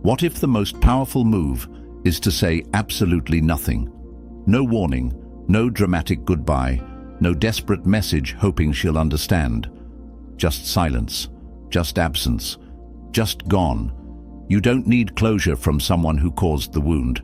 What if the most powerful move is to say absolutely nothing? No warning, no dramatic goodbye, no desperate message hoping she'll understand. Just silence, just absence, just gone. You don't need closure from someone who caused the wound.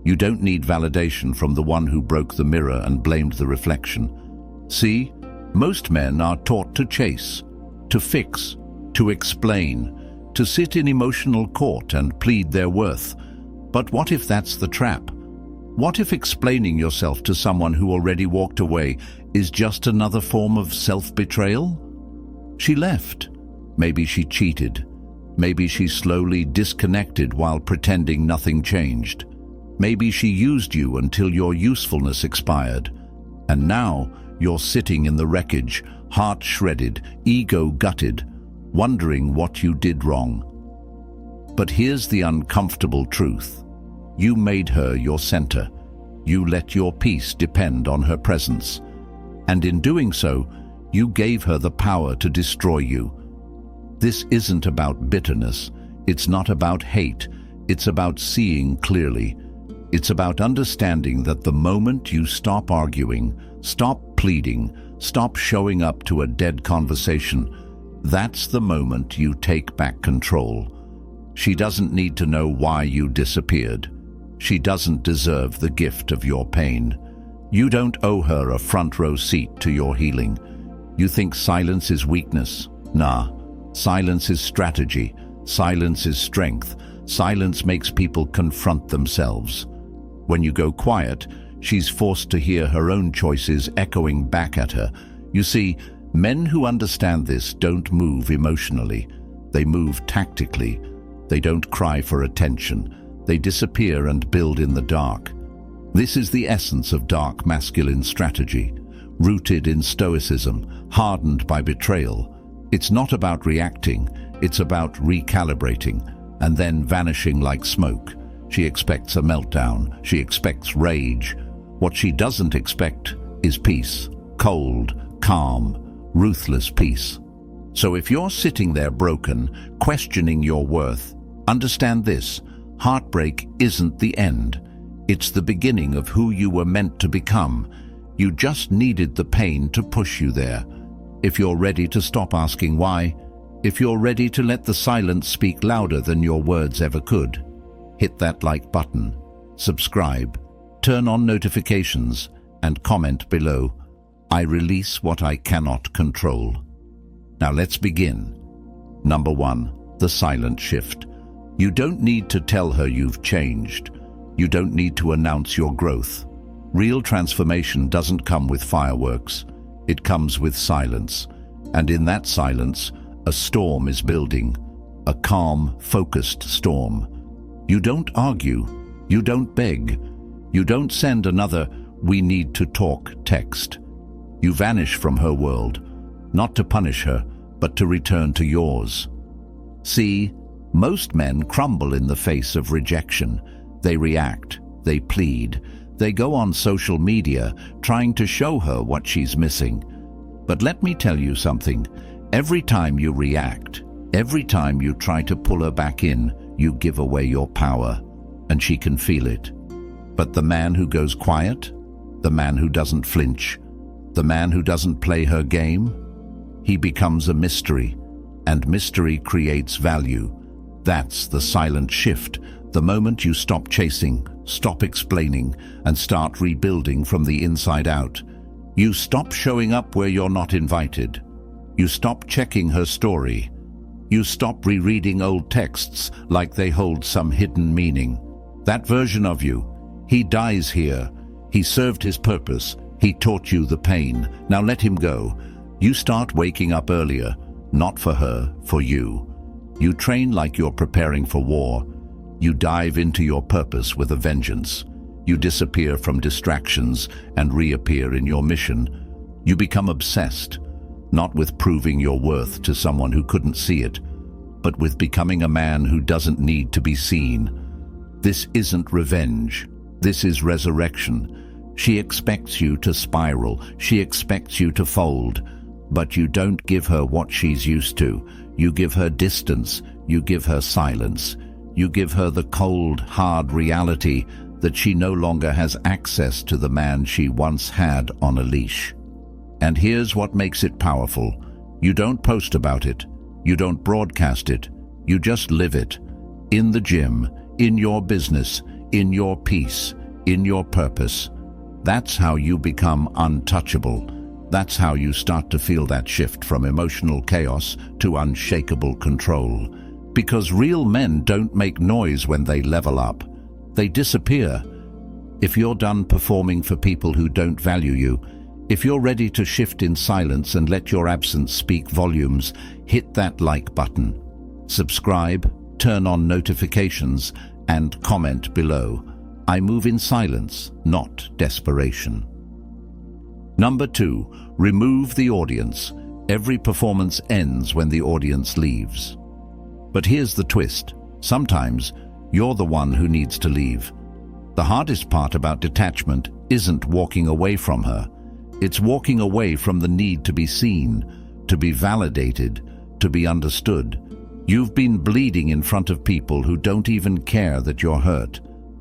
You don't need validation from the one who broke the mirror and blamed the reflection. See, most men are taught to chase, to fix, to explain, to sit in emotional court and plead their worth. But what if that's the trap? What if explaining yourself to someone who already walked away is just another form of self-betrayal? She left. Maybe she cheated. Maybe she slowly disconnected while pretending nothing changed. Maybe she used you until your usefulness expired. And now you're sitting in the wreckage, heart shredded, ego gutted, wondering what you did wrong. But here's the uncomfortable truth. You made her your center. You let your peace depend on her presence. And in doing so, you gave her the power to destroy you. This isn't about bitterness. It's not about hate. It's about seeing clearly. It's about understanding that the moment you stop arguing, stop pleading, stop showing up to a dead conversation, that's the moment you take back control. She doesn't need to know why you disappeared. She doesn't deserve the gift of your pain. You don't owe her a front row seat to your healing. You think silence is weakness? Nah. Silence is strategy. Silence is strength. Silence makes people confront themselves. When you go quiet, she's forced to hear her own choices echoing back at her. You see, men who understand this don't move emotionally. They move tactically. They don't cry for attention. They disappear and build in the dark. This is the essence of dark masculine strategy, rooted in stoicism, hardened by betrayal. It's not about reacting, it's about recalibrating, and then vanishing like smoke. She expects a meltdown. She expects rage. What she doesn't expect is peace. Cold, calm, ruthless peace. So if you're sitting there broken, questioning your worth, understand this: heartbreak isn't the end. It's the beginning of who you were meant to become. You just needed the pain to push you there. If you're ready to stop asking why, if you're ready to let the silence speak louder than your words ever could, hit that like button, subscribe, turn on notifications, and comment below. I release what I cannot control. Now let's begin. Number 1, the silent shift. You don't need to tell her you've changed. You don't need to announce your growth. Real transformation doesn't come with fireworks. It comes with silence. And in that silence, a storm is building. A calm, focused storm. You don't argue. You don't beg. You don't send another "we need to talk" text. You vanish from her world, not to punish her, but to return to yours. See, most men crumble in the face of rejection. They react, they plead, they go on social media trying to show her what she's missing. But let me tell you something. Every time you react, every time you try to pull her back in, you give away your power, and she can feel it. But the man who goes quiet, the man who doesn't flinch, the man who doesn't play her game, he becomes a mystery, and mystery creates value. That's the silent shift, the moment you stop chasing, stop explaining, and start rebuilding from the inside out. You stop showing up where you're not invited. You stop checking her story. You stop rereading old texts like they hold some hidden meaning. That version of you, he dies here. He served his purpose. He taught you the pain. Now let him go. You start waking up earlier, not for her, for you. You train like you're preparing for war. You dive into your purpose with a vengeance. You disappear from distractions and reappear in your mission. You become obsessed, not with proving your worth to someone who couldn't see it, but with becoming a man who doesn't need to be seen. This isn't revenge. This is resurrection. She expects you to spiral. She expects you to fold. But you don't give her what she's used to. You give her distance. You give her silence. You give her the cold, hard reality that she no longer has access to the man she once had on a leash. And here's what makes it powerful. You don't post about it. You don't broadcast it. You just live it. In the gym, in your business, in your peace, in your purpose. That's how you become untouchable. That's how you start to feel that shift from emotional chaos to unshakable control. Because real men don't make noise when they level up. They disappear. If you're done performing for people who don't value you, if you're ready to shift in silence and let your absence speak volumes, hit that like button. Subscribe, turn on notifications, and comment below. I move in silence, not desperation. Number 2, remove the audience. Every performance ends when the audience leaves. But here's the twist. Sometimes you're the one who needs to leave. The hardest part about detachment isn't walking away from her. It's walking away from the need to be seen, to be validated, to be understood. You've been bleeding in front of people who don't even care that you're hurt.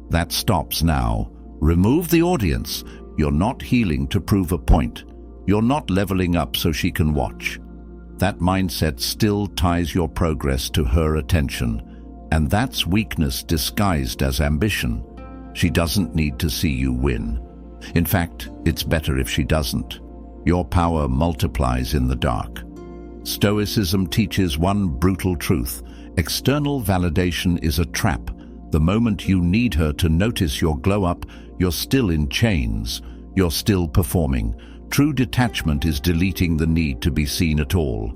That stops now. Remove the audience. You're not healing to prove a point. You're not leveling up so she can watch. That mindset still ties your progress to her attention. And that's weakness disguised as ambition. She doesn't need to see you win. In fact, it's better if she doesn't. Your power multiplies in the dark. Stoicism teaches one brutal truth. External validation is a trap. The moment you need her to notice your glow up, you're still in chains. You're still performing. True detachment is deleting the need to be seen at all.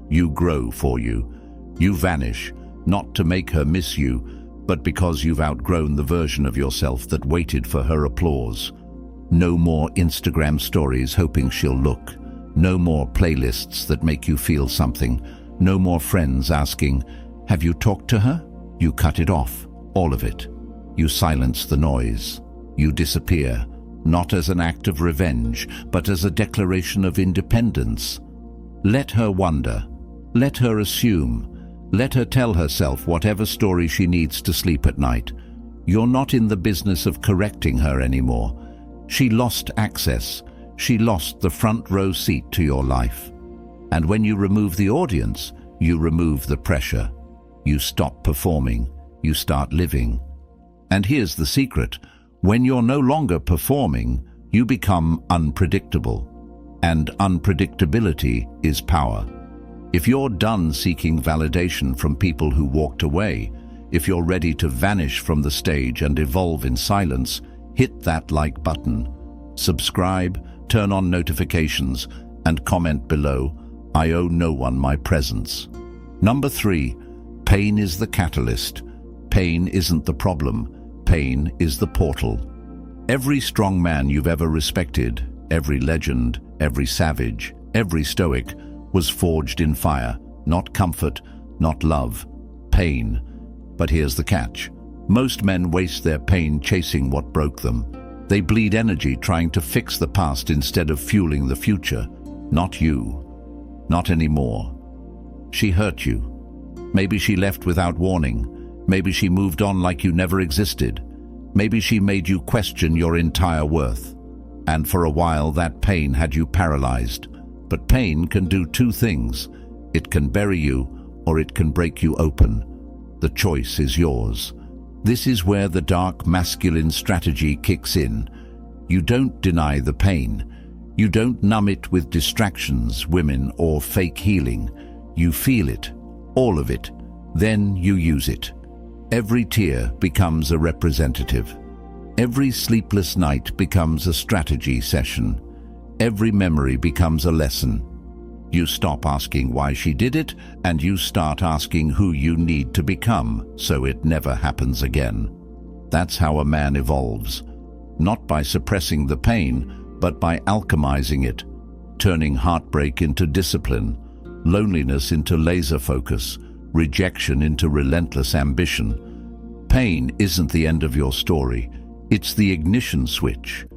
You grow for you. You vanish, not to make her miss you, but because you've outgrown the version of yourself that waited for her applause. No more Instagram stories hoping she'll look. No more playlists that make you feel something. No more friends asking, "Have you talked to her?" You cut it off, all of it. You silence the noise. You disappear, not as an act of revenge, but as a declaration of independence. Let her wonder. Let her assume. Let her tell herself whatever story she needs to sleep at night. You're not in the business of correcting her anymore. She lost access. She lost the front row seat to your life. And when you remove the audience, you remove the pressure. You stop performing. You start living. And here's the secret. When you're no longer performing, you become unpredictable. And unpredictability is power. If you're done seeking validation from people who walked away, if you're ready to vanish from the stage and evolve in silence, hit that like button. Subscribe, turn on notifications, and comment below. I owe no one my presence. Number 3, pain is the catalyst. Pain isn't the problem. Pain is the portal. Every strong man you've ever respected, every legend, every savage, every stoic, was forged in fire. Not comfort, not love, pain. But here's the catch. Most men waste their pain chasing what broke them. They bleed energy trying to fix the past instead of fueling the future. Not you. Not anymore. She hurt you. Maybe she left without warning. Maybe she moved on like you never existed. Maybe she made you question your entire worth. And for a while that pain had you paralyzed. But pain can do two things. It can bury you, or it can break you open. The choice is yours. This is where the dark masculine strategy kicks in. You don't deny the pain. You don't numb it with distractions, women, or fake healing. You feel it, all of it. Then you use it. Every tear becomes a representative. Every sleepless night becomes a strategy session. Every memory becomes a lesson. You stop asking why she did it, and you start asking who you need to become so it never happens again. That's how a man evolves. Not by suppressing the pain, but by alchemizing it, turning heartbreak into discipline, loneliness into laser focus, rejection into relentless ambition. Pain isn't the end of your story. It's the ignition switch.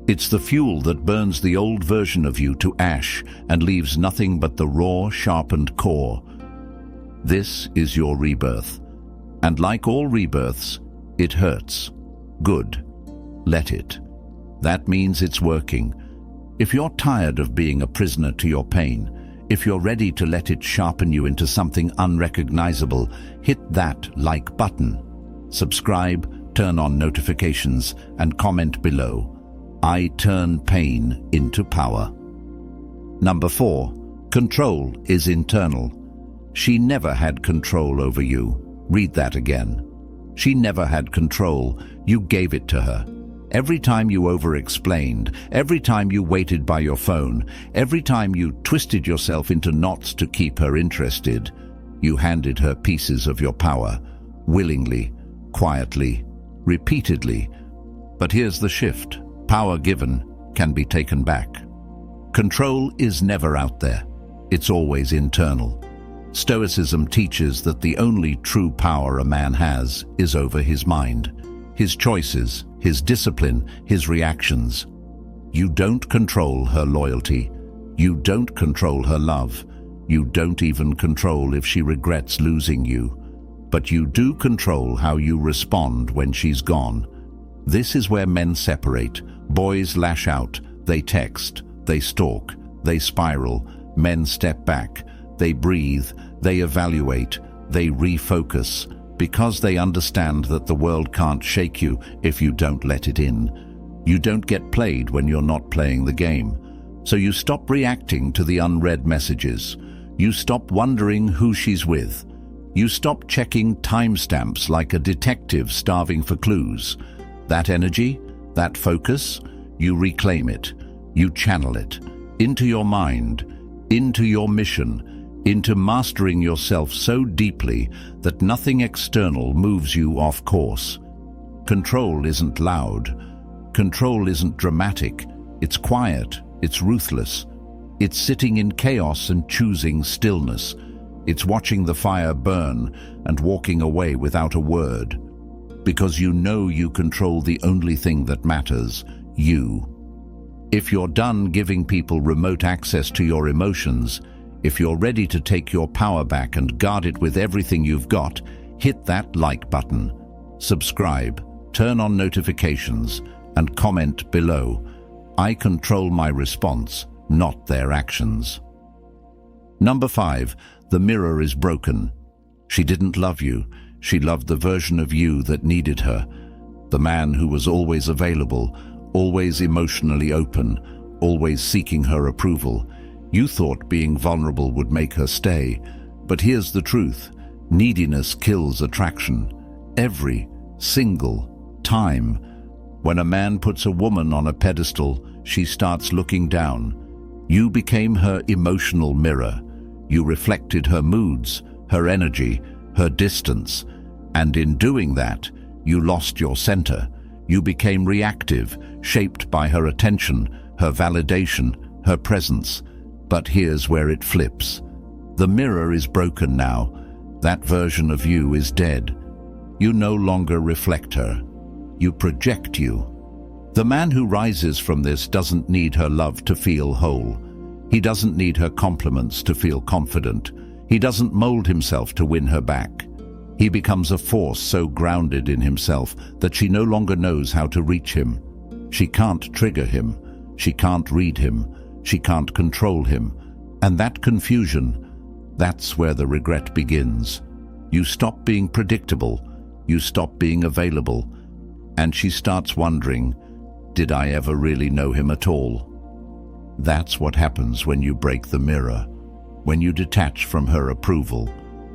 It's the fuel that burns the old version of you to ash and leaves nothing but the raw, sharpened core. This is your rebirth. And like all rebirths, it hurts. Good. Let it. That means it's working. If you're tired of being a prisoner to your pain, if you're ready to let it sharpen you into something unrecognizable, hit that like button. Subscribe, turn on notifications, and comment below. I turn pain into power. Number 4. Control is internal. She never had control over you. Read that again. She never had control. You gave it to her. Every time you over-explained, every time you waited by your phone, every time you twisted yourself into knots to keep her interested, you handed her pieces of your power, willingly, quietly, repeatedly. But here's the shift. Power given can be taken back. Control is never out there. It's always internal. Stoicism teaches that the only true power a man has is over his mind, his choices, his discipline, his reactions. You don't control her loyalty. You don't control her love. You don't even control if she regrets losing you. But you do control how you respond when she's gone. This is where men separate. Boys lash out. They text. They stalk. They spiral. Men step back. They breathe. They evaluate. They refocus. Because they understand that the world can't shake you if you don't let it in. You don't get played when you're not playing the game. So you stop reacting to the unread messages. You stop wondering who she's with. You stop checking timestamps like a detective starving for clues. That energy, that focus, you reclaim it. You channel it into your mind, into your mission, into mastering yourself so deeply that nothing external moves you off course. Control isn't loud. Control isn't dramatic. It's quiet. It's ruthless. It's sitting in chaos and choosing stillness. It's watching the fire burn and walking away without a word. Because you know you control the only thing that matters, you. If you're done giving people remote access to your emotions, if you're ready to take your power back and guard it with everything you've got, hit that like button. Subscribe, turn on notifications, and comment below. I control my response, not their actions. Number 5. The mirror is broken. She didn't love you. She loved the version of you that needed her. The man who was always available, always emotionally open, always seeking her approval. You thought being vulnerable would make her stay. But here's the truth. Neediness kills attraction. Every single time. When a man puts a woman on a pedestal, she starts looking down. You became her emotional mirror. You reflected her moods, her energy, her distance. And in doing that, you lost your center. You became reactive, shaped by her attention, her validation, her presence. But here's where it flips. The mirror is broken now. That version of you is dead. You no longer reflect her. You project you. The man who rises from this doesn't need her love to feel whole. He doesn't need her compliments to feel confident. He doesn't mold himself to win her back. He becomes a force so grounded in himself that she no longer knows how to reach him. She can't trigger him. She can't read him. She can't control him. And that confusion, that's where the regret begins. You stop being predictable. You stop being available. And she starts wondering, did I ever really know him at all? That's what happens when you break the mirror, when you detach from her approval,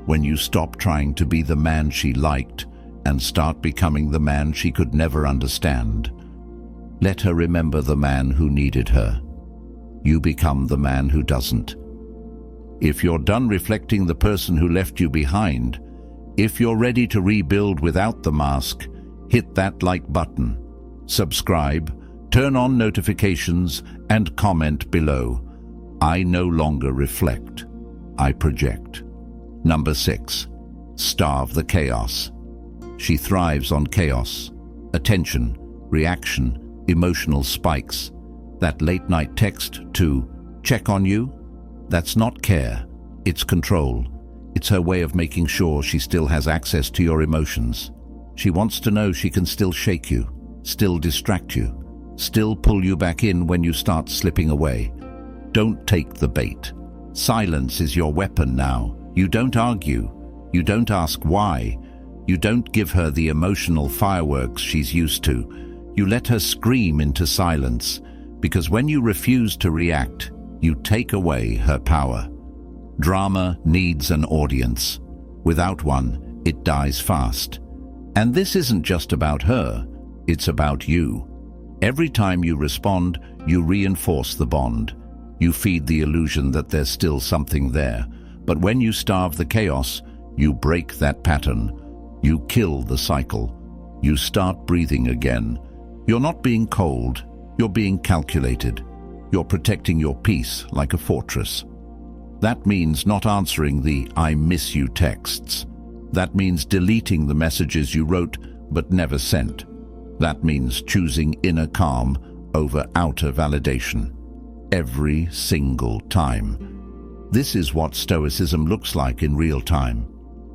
when you stop trying to be the man she liked and start becoming the man she could never understand. Let her remember the man who needed her. You become the man who doesn't. If you're done reflecting the person who left you behind, if you're ready to rebuild without the mask, hit that like button. Subscribe, turn on notifications, and comment below. I no longer reflect. I project. Number 6. Starve the chaos. She thrives on chaos. Attention, reaction, emotional spikes. That late-night text to check on you? That's not care. It's control. It's her way of making sure she still has access to your emotions. She wants to know she can still shake you, still distract you, still pull you back in when you start slipping away. Don't take the bait. Silence is your weapon now. You don't argue. You don't ask why. You don't give her the emotional fireworks she's used to. You let her scream into silence, because when you refuse to react, you take away her power. Drama needs an audience. Without one, it dies fast. And this isn't just about her, it's about you. Every time you respond, you reinforce the bond. You feed the illusion that there's still something there. But when you starve the chaos, you break that pattern. You kill the cycle. You start breathing again. You're not being cold, you're being calculated. You're protecting your peace like a fortress. That means not answering the "I miss you" texts. That means deleting the messages you wrote but never sent. That means choosing inner calm over outer validation. Every single time. This is what Stoicism looks like in real time.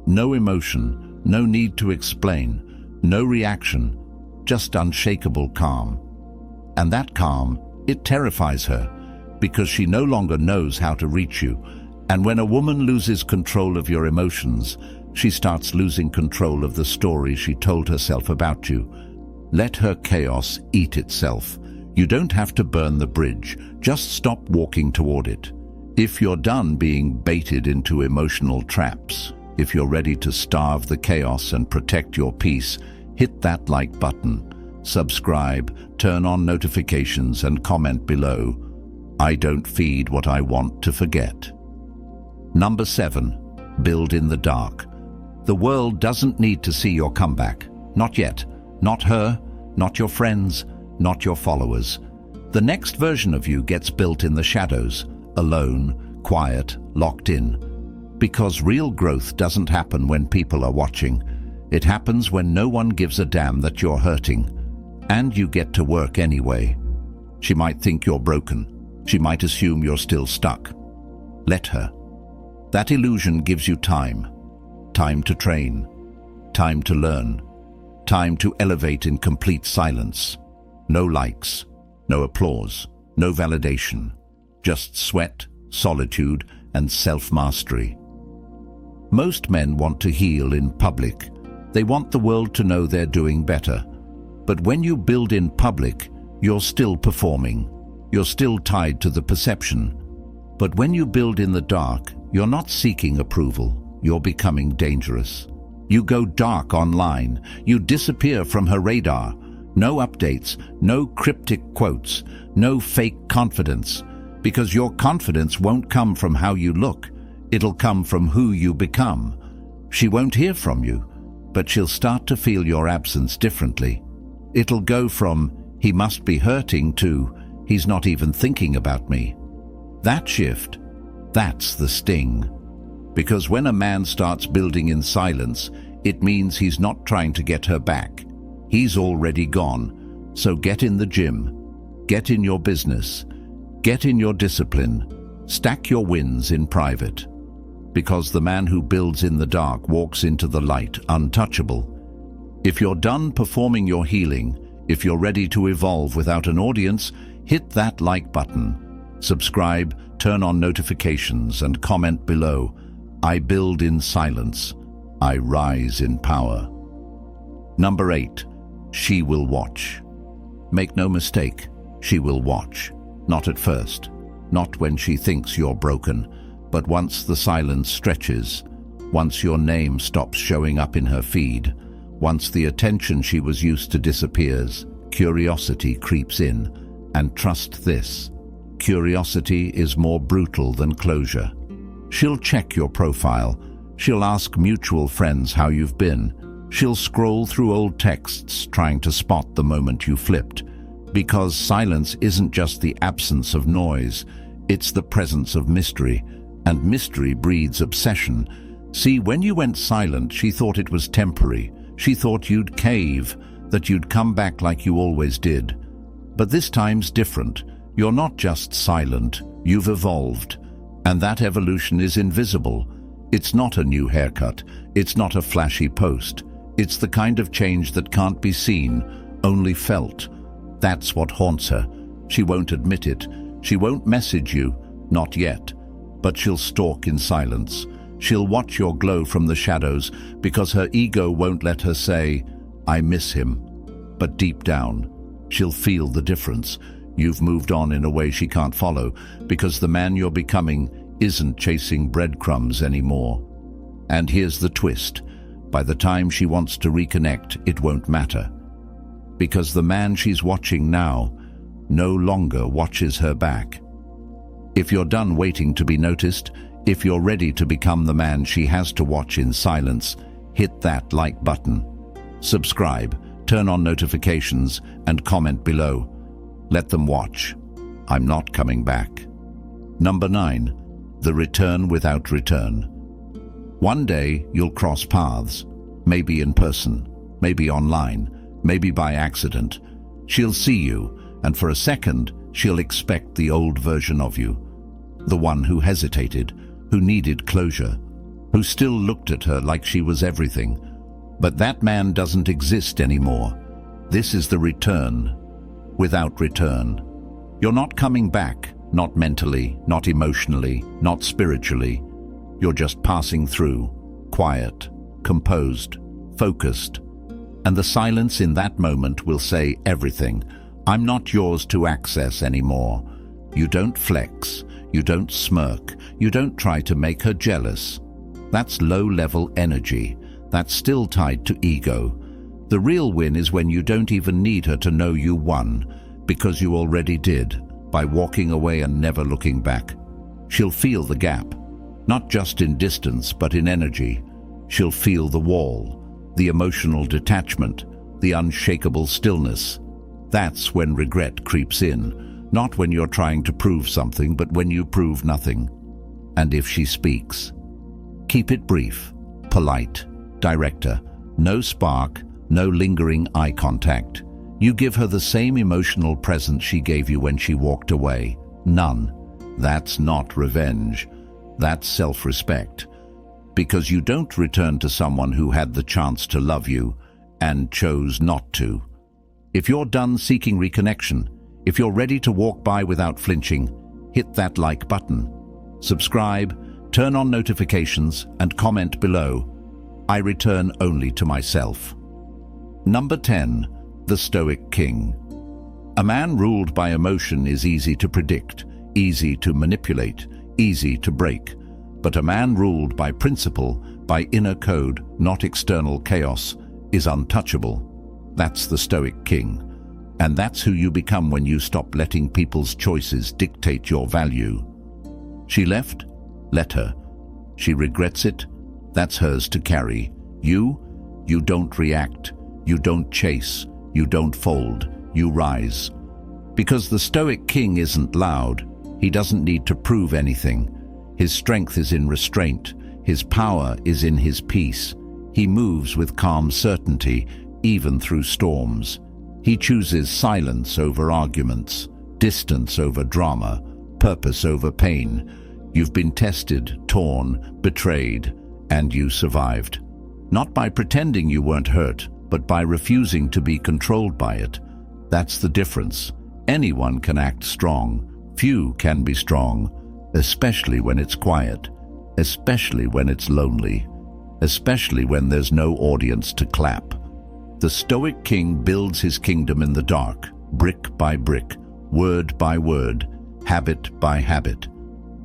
No emotion, no need to explain, no reaction, just unshakable calm. And that calm, it terrifies her, because she no longer knows how to reach you. And when a woman loses control of your emotions, she starts losing control of the story she told herself about you. Let her chaos eat itself. You don't have to burn the bridge, just stop walking toward it. If you're done being baited into emotional traps, if you're ready to starve the chaos and protect your peace, hit that like button, subscribe, turn on notifications, and comment below. I don't feed what I want to forget. Number 7. Build in the dark. The world doesn't need to see your comeback. Not yet. Not her, not your friends, not your followers. The next version of you gets built in the shadows, alone, quiet, locked in. Because real growth doesn't happen when people are watching. It happens when no one gives a damn that you're hurting. And you get to work anyway. She might think you're broken. She might assume you're still stuck. Let her. That illusion gives you time. Time to train. Time to learn. Time to elevate in complete silence. No likes, no applause, no validation. Just sweat, solitude, and self-mastery. Most men want to heal in public. They want the world to know they're doing better. But when you build in public, you're still performing. You're still tied to the perception. But when you build in the dark, you're not seeking approval. You're becoming dangerous. You go dark online. You disappear from her radar. No updates, no cryptic quotes, no fake confidence. Because your confidence won't come from how you look. It'll come from who you become. She won't hear from you, but she'll start to feel your absence differently. It'll go from, "He must be hurting," to, "He's not even thinking about me." That shift, that's the sting. Because when a man starts building in silence, it means he's not trying to get her back. He's already gone. So get in the gym. Get in your business. Get in your discipline. Stack your wins in private. Because the man who builds in the dark walks into the light untouchable. If you're done performing your healing, if you're ready to evolve without an audience, hit that like button. Subscribe, turn on notifications, and comment below. I build in silence. I rise in power. Number 8. She will watch. Make no mistake, she will watch. Not at first. Not when she thinks you're broken. But once the silence stretches, once your name stops showing up in her feed, once the attention she was used to disappears, curiosity creeps in. And trust this, curiosity is more brutal than closure. She'll check your profile. She'll ask mutual friends how you've been. She'll scroll through old texts trying to spot the moment you flipped. Because silence isn't just the absence of noise, it's the presence of mystery. And mystery breeds obsession. See, when you went silent, she thought it was temporary. She thought you'd cave, that you'd come back like you always did. But this time's different. You're not just silent, you've evolved. And that evolution is invisible. It's not a new haircut. It's not a flashy post. It's the kind of change that can't be seen, only felt. That's what haunts her. She won't admit it. She won't message you, not yet. But she'll stalk in silence. She'll watch your glow from the shadows because her ego won't let her say, "I miss him." But deep down, she'll feel the difference. You've moved on in a way she can't follow because the man you're becoming isn't chasing breadcrumbs anymore. And here's the twist. By the time she wants to reconnect, it won't matter. Because the man she's watching now no longer watches her back. If you're done waiting to be noticed, if you're ready to become the man she has to watch in silence, hit that like button. Subscribe, turn on notifications, and comment below. Let them watch. I'm not coming back. Number 9. The return without return. One day you'll cross paths, maybe in person, maybe online, maybe by accident. She'll see you, and for a second she'll expect the old version of you. The one who hesitated, who needed closure, who still looked at her like she was everything. But that man doesn't exist anymore. This is the return without return. You're not coming back, not mentally, not emotionally, not spiritually. You're just passing through, quiet, composed, focused. And the silence in that moment will say everything. I'm not yours to access anymore. You don't flex, you don't smirk, you don't try to make her jealous. That's low-level energy. That's still tied to ego. The real win is when you don't even need her to know you won, because you already did, by walking away and never looking back. She'll feel the gap, not just in distance, but in energy. She'll feel the wall, the emotional detachment, the unshakable stillness. That's when regret creeps in, not when you're trying to prove something, but when you prove nothing. And if she speaks, keep it brief, polite, direct her. No spark, no lingering eye contact. You give her the same emotional presence she gave you when she walked away. None. That's not revenge. That's self-respect. Because you don't return to someone who had the chance to love you and chose not to. If you're done seeking reconnection, if you're ready to walk by without flinching, hit that like button. Subscribe, turn on notifications, and comment below. I return only to myself. Number 10. The Stoic King. A man ruled by emotion is easy to predict, easy to manipulate, easy to break. But a man ruled by principle, by inner code, not external chaos, is untouchable. That's the Stoic King. And that's who you become when you stop letting people's choices dictate your value. She left? Let her. She regrets it? That's hers to carry. You don't react. You don't chase. You don't fold. You rise. Because the Stoic King isn't loud. He doesn't need to prove anything. His strength is in restraint. His power is in his peace. He moves with calm certainty, even through storms. He chooses silence over arguments, distance over drama, purpose over pain. You've been tested, torn, betrayed, and you survived. Not by pretending you weren't hurt, but by refusing to be controlled by it. That's the difference. Anyone can act strong. Few can be strong, especially when it's quiet, especially when it's lonely, especially when there's no audience to clap. The Stoic King builds his kingdom in the dark, brick by brick, word by word, habit by habit.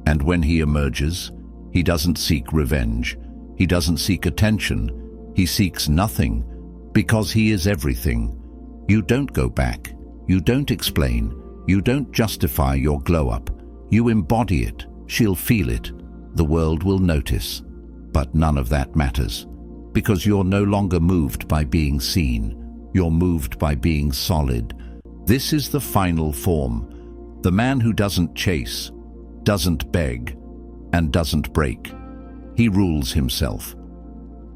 And when he emerges, he doesn't seek revenge. He doesn't seek attention. He seeks nothing, because he is everything. You don't go back. You don't explain. You don't justify your glow-up. You embody it. She'll feel it. The world will notice. But none of that matters, because you're no longer moved by being seen. You're moved by being solid. This is the final form. The man who doesn't chase, doesn't beg, and doesn't break. He rules himself.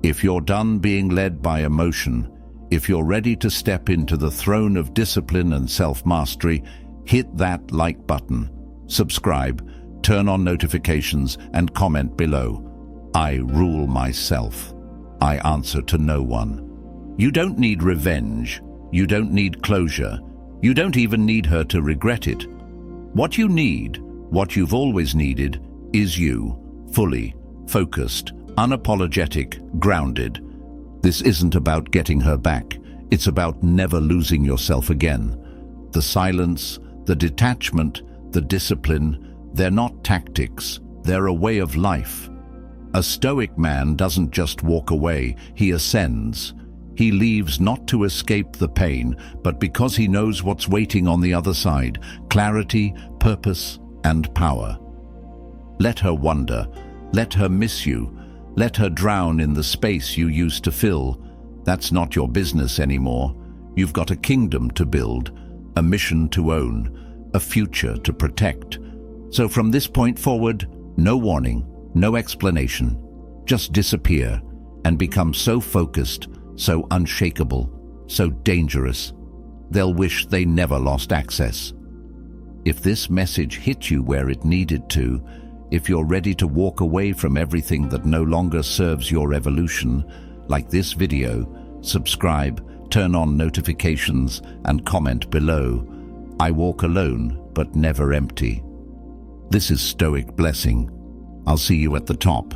If you're done being led by emotion, if you're ready to step into the throne of discipline and self-mastery, hit that like button, subscribe, turn on notifications, and comment below. I rule myself. I answer to no one. You don't need revenge. You don't need closure. You don't even need her to regret it. What you need, what you've always needed, is you, fully, focused, unapologetic, grounded. This isn't about getting her back. It's about never losing yourself again. The silence, the detachment, the discipline, they're not tactics. They're a way of life. A Stoic man doesn't just walk away, he ascends. He leaves not to escape the pain, but because he knows what's waiting on the other side: clarity, purpose, and power. Let her wonder. Let her miss you. Let her drown in the space you used to fill. That's not your business anymore. You've got a kingdom to build, a mission to own, a future to protect. So from this point forward, no warning, no explanation. Just disappear and become so focused, so unshakable, so dangerous, they'll wish they never lost access. If this message hit you where it needed to, if you're ready to walk away from everything that no longer serves your evolution, like this video, subscribe, turn on notifications, and comment below. I walk alone, but never empty. This is Stoic Blessing. I'll see you at the top.